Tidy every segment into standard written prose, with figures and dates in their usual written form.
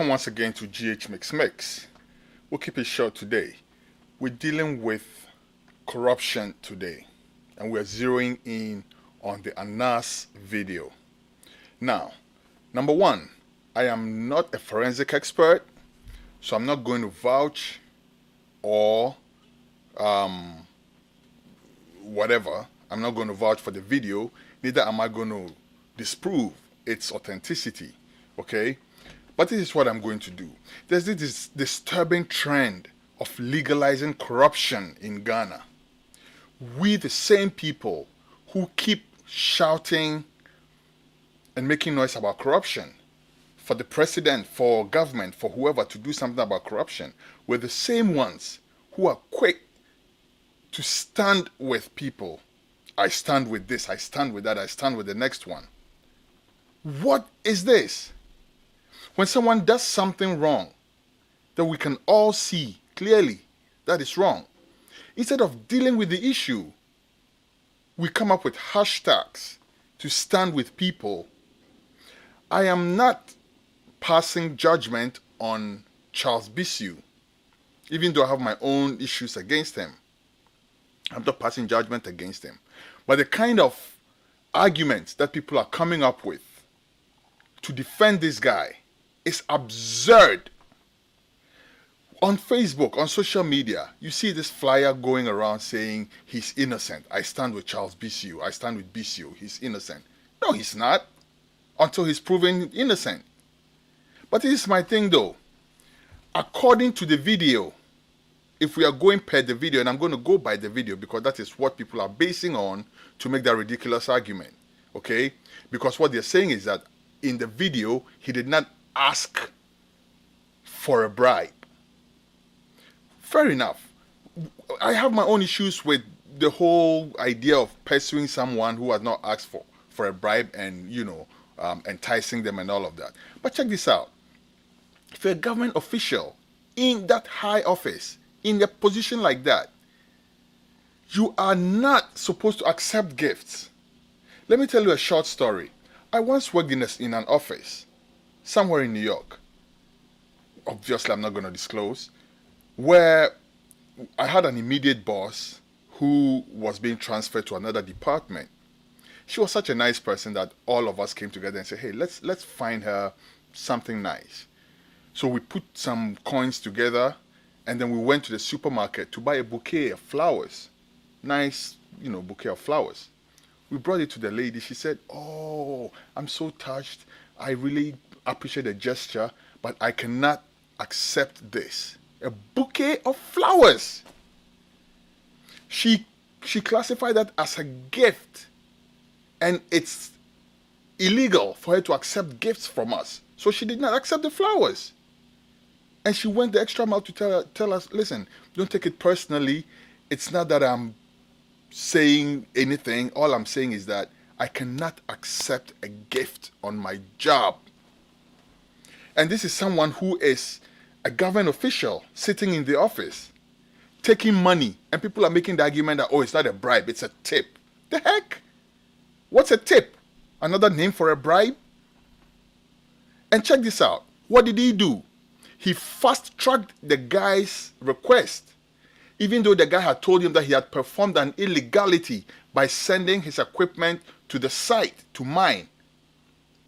Welcome once again to GhMixMixx. We'll keep it short today. We're dealing with corruption today, and we're zeroing in on the Anas video. Now, number one, I am not a forensic expert, so I'm not going to vouch or whatever. I'm not going to vouch for the video, neither am I going to disprove its authenticity, okay? But this is what I'm going to do. There's this disturbing trend of legalizing corruption in Ghana. We, the same people who keep shouting and making noise about corruption, for the president, for government, for whoever to do something about corruption, we're the same ones who are quick to stand with people. I stand with this, I stand with that, I stand with the next one. What is this? When someone does something wrong that we can all see clearly that is wrong, instead of dealing with the issue, we come up with hashtags to stand with people. I am not passing judgment on Charles Bissue, even though I have my own issues against him. I'm not passing judgment against him. But the kind of arguments that people are coming up with to defend this guy is absurd. On Facebook, on social media, you see this flyer going around saying he's innocent. I stand with Charles Bissue. I stand with Bissue. He's innocent. No, he's not, until he's proven innocent. But this is my thing though. According to the video, if we are going per the video, and I'm going to go by the video because that is what people are basing on to make that ridiculous argument, okay? Because what they're saying is that in the video, he did not ask for a bribe. Fair enough. I have my own issues with the whole idea of pursuing someone who has not asked for a bribe and, enticing them and all of that. But check this out. If you're a government official in that high office, in a position like that, you are not supposed to accept gifts. Let me tell you a short story. I once worked in an office somewhere in New York. Obviously, I'm not going to disclose. Where I had an immediate boss who was being transferred to another department. She was such a nice person that all of us came together and said, hey, let's find her something nice. So we put some coins together, and then we went to the supermarket to buy a bouquet of flowers. Nice, bouquet of flowers. We brought it to the lady. She said, oh, I'm so touched. I really appreciate the gesture, but I cannot accept this. A bouquet of flowers. She classified that as a gift, and it's illegal for her to accept gifts from us. So she did not accept the flowers. And she went the extra mile to tell us, listen, don't take it personally. It's not that I'm saying anything. All I'm saying is that I cannot accept a gift on my job. And this is someone who is a government official sitting in the office, taking money, and people are making the argument that, oh, it's not a bribe, it's a tip. The heck? What's a tip? Another name for a bribe? And check this out. What did he do? He fast-tracked the guy's request, even though the guy had told him that he had performed an illegality by sending his equipment to the site to mine.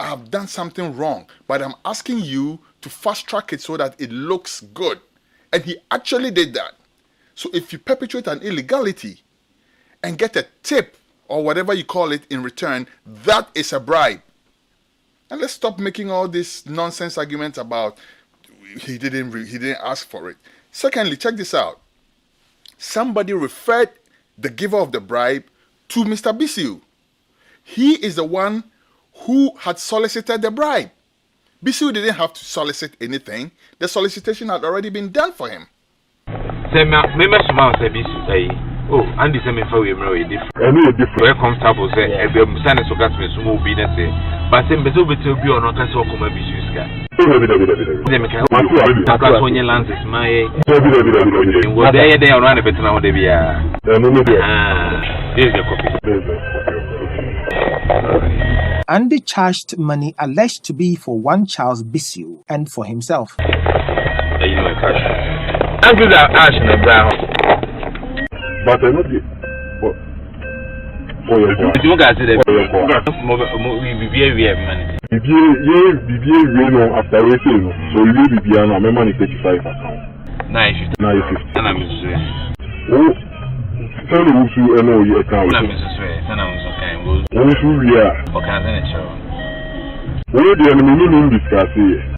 I have done something wrong, but I'm asking you to fast-track it so that it looks good. And he actually did that. So if you perpetrate an illegality and get a tip or whatever you call it in return, that is a bribe. And let's stop making all this nonsense arguments about he didn't ask for it. Secondly, check this out. Somebody referred the giver of the bribe to Mr. Bissue. He is the one who had solicited the bribe. Bissue didn't have to solicit anything. The solicitation had already been done for him. Oh, and the same info we know is different. Very comfortable, say, a bit of Sanis or Gasman, small be that say, but then better to be on a castle come be used. They make a class when your lands is my. What they are running better now, they be. Here's your copy. Andy charged money alleged to be for one Charles Bissell and for himself. You know, cash. I'm good at Ash and Brown. But I know the. Oh, yeah. You guys did it. We have money. BBA after we say no. So you will be on my money 35 account. 950. 950. And I'm Mrs. Oh, tell me who you know your account. I'm Mrs. And I'm so kind. Who we are. Okay, then it's show. Where the enemy discuss here?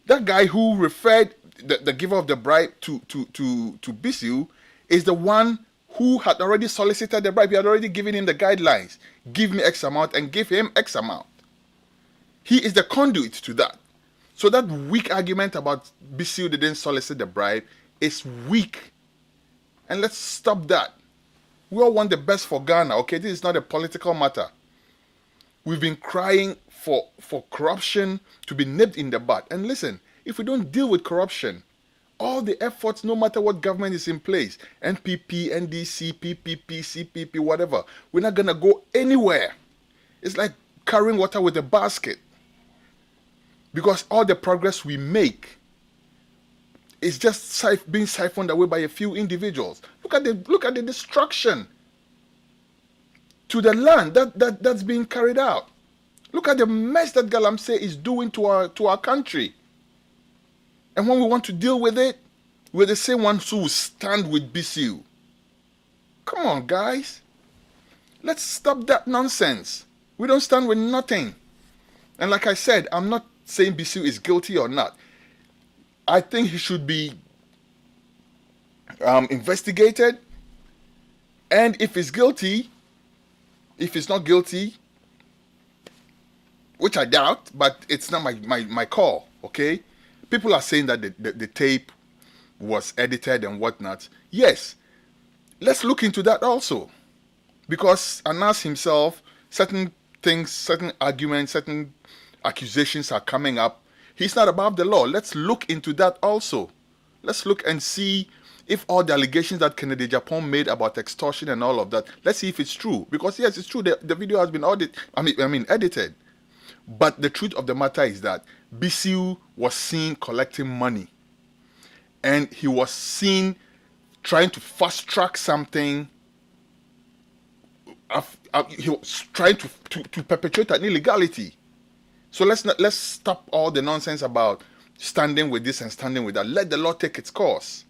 That guy who referred the giver of the bribe to Bissell is the one who had already solicited the bribe. He had already given him the guidelines. Give me X amount and give him X amount. He is the conduit to that. So that weak argument about Bissell didn't solicit the bribe is weak. And let's stop that. We all want the best for Ghana, okay? This is not a political matter. We've been crying for corruption to be nipped in the bud. And listen, if we don't deal with corruption, all the efforts, no matter what government is in place, NPP, NDC, PPP, CPP, whatever, we're not going to go anywhere. It's like carrying water with a basket. Because all the progress we make is just being siphoned away by a few individuals. Look at the destruction to the land that's being carried out. Look at the mess that Galamsey is doing to our country. And when we want to deal with it, we're the same ones who will stand with Bissell. Come on, guys. Let's stop that nonsense. We don't stand with nothing. And like I said, I'm not saying Bissell is guilty or not. I think he should be investigated. And if he's guilty, if he's not guilty, which I doubt, but it's not my call, okay? People are saying that the tape was edited and whatnot. Yes, let's look into that also. Because Anas himself, certain things, certain arguments, certain accusations are coming up. He's not above the law. Let's look into that also. Let's look and see if all the allegations that Kennedy Japan made about extortion and all of that, let's see if it's true. Because yes, it's true, the video has been edited. But the truth of the matter is that Bissell was seen collecting money. And he was seen trying to fast track something. He was trying to perpetuate an illegality. So let's stop all the nonsense about standing with this and standing with that. Let the law take its course.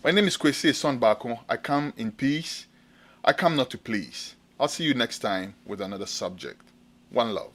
My name is Kwesi Sonbako. I come in peace. I come not to please. I'll see you next time with another subject. One love.